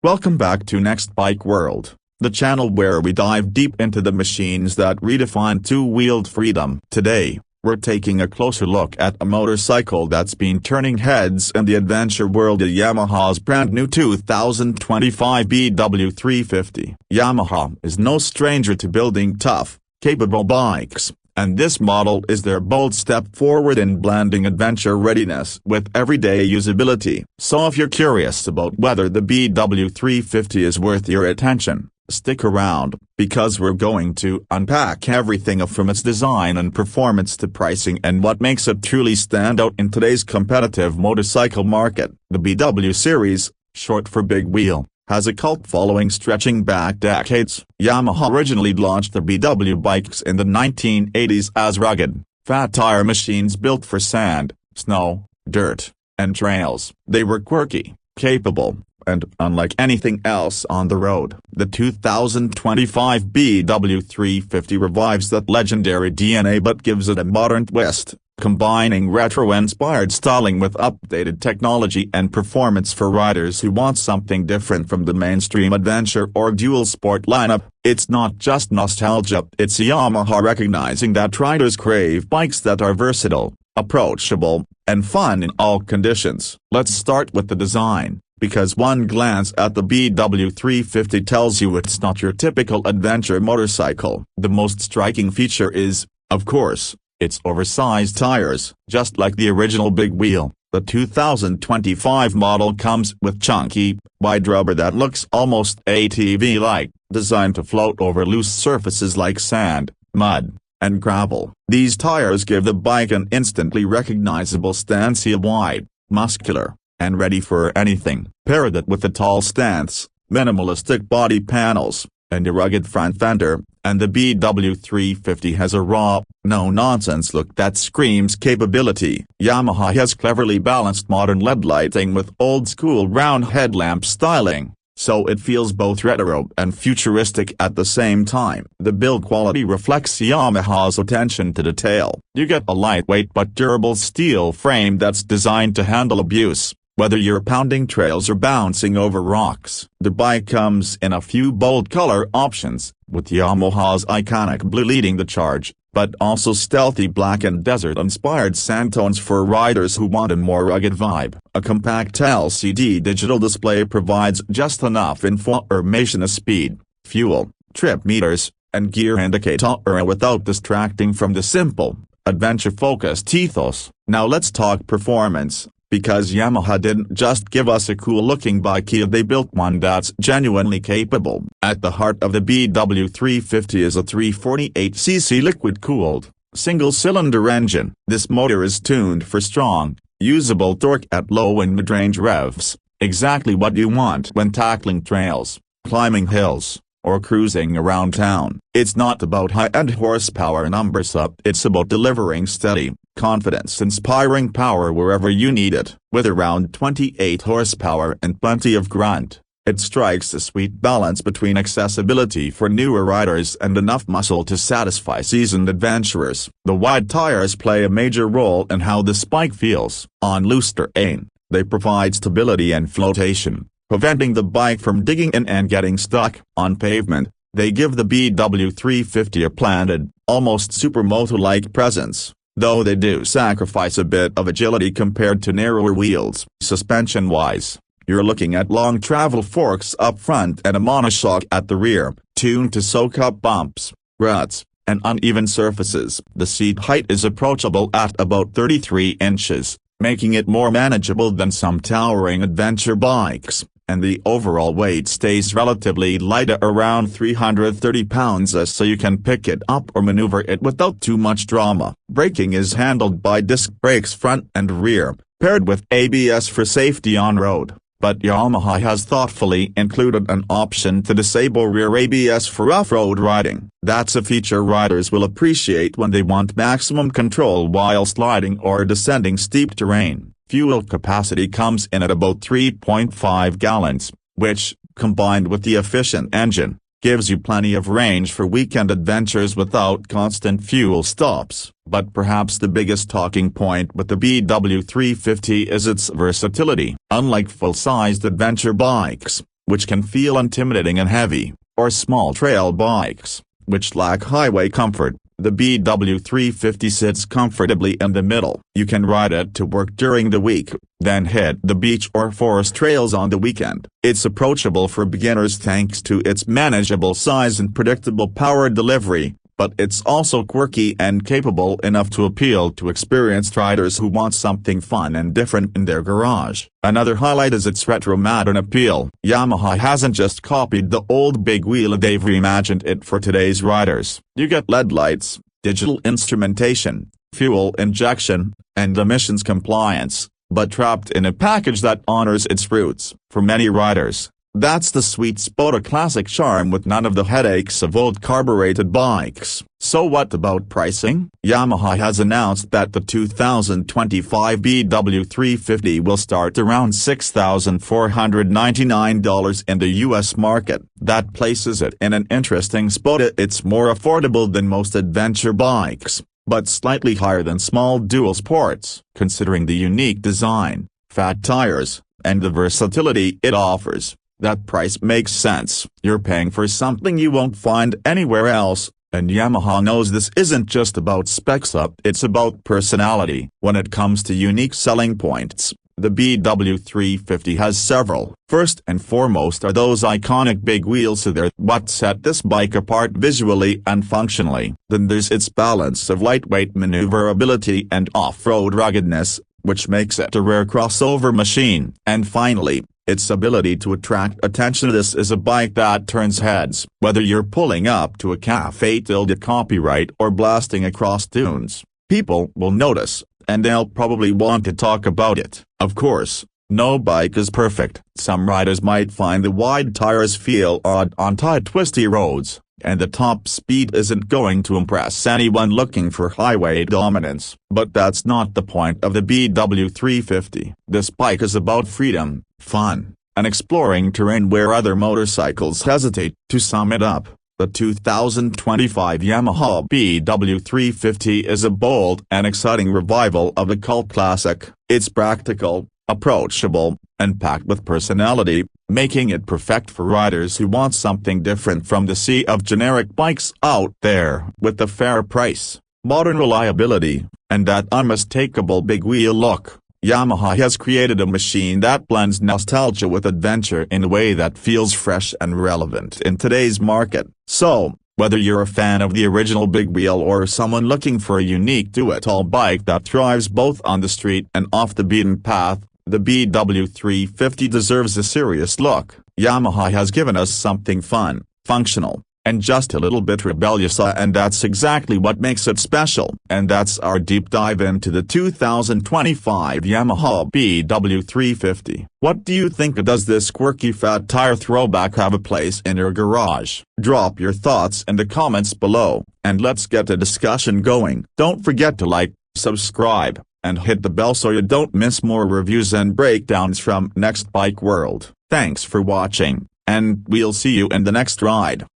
Welcome back to Next Bike World, the channel where we dive deep into the machines that redefine two-wheeled freedom. Today, we're taking a closer look at a motorcycle that's been turning heads in the adventure world, Yamaha's brand new 2025 BW350. Yamaha is no stranger to building tough, capable bikes, and this model is their bold step forward in blending adventure readiness with everyday usability. So if you're curious about whether the BW350 is worth your attention, stick around, because we're going to unpack everything from its design and performance to pricing and what makes it truly stand out in today's competitive motorcycle market. The BW series, short for Big Wheel, has a cult following stretching back decades. Yamaha originally launched the BW bikes in the 1980s as rugged, fat tire machines built for sand, snow, dirt, and trails. They were quirky, capable, and unlike anything else on the road. The 2025 BW350 revives that legendary DNA but gives it a modern twist, combining retro-inspired styling with updated technology and performance for riders who want something different from the mainstream adventure or dual-sport lineup. It's not just nostalgia, it's Yamaha recognizing that riders crave bikes that are versatile, approachable, and fun in all conditions. Let's start with the design, because one glance at the BW350 tells you it's not your typical adventure motorcycle. The most striking feature is, of course, its oversized tires. Just like the original Big Wheel, the 2025 model comes with chunky, wide rubber that looks almost ATV-like, designed to float over loose surfaces like sand, mud, and gravel. These tires give the bike an instantly recognizable stance, wide, muscular, and ready for anything. Pair that with a tall stance, minimalistic body panels, and a rugged front fender, and the BW350 has a raw, no-nonsense look that screams capability. Yamaha has cleverly balanced modern LED lighting with old-school round headlamp styling, so it feels both retro and futuristic at the same time. The build quality reflects Yamaha's attention to detail. You get a lightweight but durable steel frame that's designed to handle abuse, whether you're pounding trails or bouncing over rocks. The bike comes in a few bold color options, with Yamaha's iconic blue leading the charge, but also stealthy black and desert-inspired sandtones for riders who want a more rugged vibe. A compact LCD digital display provides just enough information as speed, fuel, trip meters, and gear indicator without distracting from the simple, adventure-focused ethos. Now let's talk performance, because Yamaha didn't just give us a cool-looking bike, they built one that's genuinely capable. At the heart of the BW350 is a 348cc liquid-cooled, single-cylinder engine. This motor is tuned for strong, usable torque at low and mid-range revs, exactly what you want when tackling trails, climbing hills, or cruising around town. It's not about high-end horsepower numbers up, it's about delivering steady, confidence-inspiring power wherever you need it. With around 28 horsepower and plenty of grunt, it strikes a sweet balance between accessibility for newer riders and enough muscle to satisfy seasoned adventurers. The wide tires play a major role in how this bike feels. On loose terrain, they provide stability and flotation, preventing the bike from digging in and getting stuck. On pavement, they give the BW350 a planted, almost supermoto-like presence, though they do sacrifice a bit of agility compared to narrower wheels. Suspension-wise, you're looking at long travel forks up front and a monoshock at the rear, tuned to soak up bumps, ruts, and uneven surfaces. The seat height is approachable at about 33 inches, making it more manageable than some towering adventure bikes, and the overall weight stays relatively light at around 330 pounds, so you can pick it up or maneuver it without too much drama. Braking is handled by disc brakes front and rear, paired with ABS for safety on road, but Yamaha has thoughtfully included an option to disable rear ABS for off-road riding. That's a feature riders will appreciate when they want maximum control while sliding or descending steep terrain. Fuel capacity comes in at about 3.5 gallons, which, combined with the efficient engine, gives you plenty of range for weekend adventures without constant fuel stops. But perhaps the biggest talking point with the BW350 is its versatility. Unlike full-sized adventure bikes, which can feel intimidating and heavy, or small trail bikes, which lack highway comfort. The BW350 sits comfortably in the middle. You can ride it to work during the week, then hit the beach or forest trails on the weekend. It's approachable for beginners thanks to its manageable size and predictable power delivery, but it's also quirky and capable enough to appeal to experienced riders who want something fun and different in their garage. Another highlight is its retro modern appeal. Yamaha hasn't just copied the old big wheel, they've reimagined it for today's riders. You get LED lights, digital instrumentation, fuel injection, and emissions compliance, but trapped in a package that honors its roots. For many riders, that's the sweet spot, a classic charm with none of the headaches of old carbureted bikes. So what about pricing? Yamaha has announced that the 2025 BW350 will start around $6,499 in the US market. That places it in an interesting spot. It's more affordable than most adventure bikes, but slightly higher than small dual sports. Considering the unique design, fat tires, and the versatility it offers, that price makes sense. You're paying for something you won't find anywhere else, and Yamaha knows this isn't just about specs it's about personality. When it comes to unique selling points, the BW350 has several. First and foremost are those iconic big wheels. They're what set this bike apart visually and functionally. Then there's its balance of lightweight maneuverability and off-road ruggedness, which makes it a rare crossover machine. And finally, its ability to attract attention. This is a bike that turns heads. Whether you're pulling up to a cafe tilde copyright or blasting across dunes, people will notice, and they'll probably want to talk about it. Of course, no bike is perfect. Some riders might find the wide tires feel odd on tight twisty roads, and the top speed isn't going to impress anyone looking for highway dominance. But that's not the point of the BW350. This bike is about freedom, fun, and exploring terrain where other motorcycles hesitate. To sum it up, the 2025 Yamaha BW350 is a bold and exciting revival of a cult classic. It's practical, approachable, and packed with personality, making it perfect for riders who want something different from the sea of generic bikes out there. With a fair price, modern reliability, and that unmistakable big wheel look, Yamaha has created a machine that blends nostalgia with adventure in a way that feels fresh and relevant in today's market. So, whether you're a fan of the original big wheel or someone looking for a unique do-it-all bike that thrives both on the street and off the beaten path, the BW350 deserves a serious look. Yamaha has given us something fun, functional, and just a little bit rebellious, and that's exactly what makes it special. And that's our deep dive into the 2025 Yamaha BW350. What do you think? Does this quirky fat tire throwback have a place in your garage? Drop your thoughts in the comments below, and let's get the discussion going. Don't forget to like, subscribe, and hit the bell so you don't miss more reviews and breakdowns from Next Bike World. Thanks for watching, and we'll see you in the next ride.